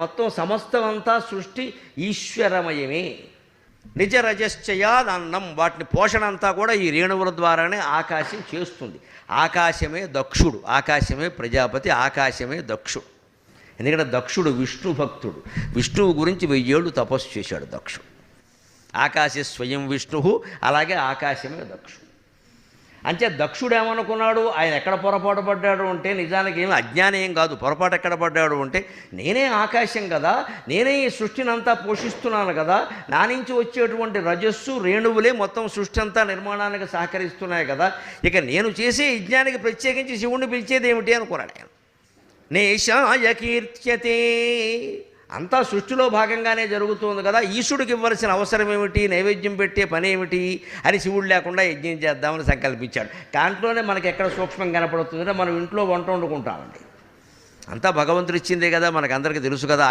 మొత్తం సమస్తమంతా సృష్టి ఈశ్వరమయమే. నిజ రజశ్చయాదన్నం, వాటిని పోషణ అంతా కూడా ఈ రేణువుల ద్వారానే ఆకాశం చేస్తుంది. ఆకాశమే దక్షుడు, ఆకాశమే ప్రజాపతి, ఆకాశమే దక్షుడు. ఎందుకంటే దక్షుడు విష్ణు భక్తుడు, విష్ణువు గురించి 1000 ఏళ్ళు తపస్సు చేశాడు దక్షుడు. ఆకాశ స్వయం విష్ణు, అలాగే ఆకాశమే దక్షుడు. అంటే దక్షుడు ఏమనుకున్నాడు, ఆయన ఎక్కడ పొరపాటు పడ్డాడు అంటే, నిజానికి ఏమి అజ్ఞానం ఏం కాదు, పొరపాటు ఎక్కడ పడ్డాడు అంటే, నేనే ఆకాశం కదా, నేనే ఈ సృష్టిని అంతా పోషిస్తున్నాను కదా, నా నుంచి వచ్చేటువంటి రజస్సు రేణువులే మొత్తం సృష్టి అంతా నిర్మాణానికి సహకరిస్తున్నాయి కదా, ఇక నేను చేసే యజ్ఞానికి ప్రత్యేకించి శివుణ్ణి పిలిచేది ఏమిటి అనుకున్నాడు ఆయన. నేషాయ కీర్త్యతే, అంతా సృష్టిలో భాగంగానే జరుగుతుంది కదా, ఈశ్వరుడికి ఇవ్వాల్సిన అవసరం ఏమిటి, నైవేద్యం పెట్టే పని ఏమిటి అని శివుడు లేకుండా యజ్ఞం చేద్దామని సంకల్పించాడు. దాంట్లోనే మనకి ఎక్కడ సూక్ష్మం కనపడుతుందంటే, మనం ఇంట్లో వంట వండుకుంటామండి, అంతా భగవంతుడు ఇచ్చిందే కదా, మనకందరికీ తెలుసు కదా.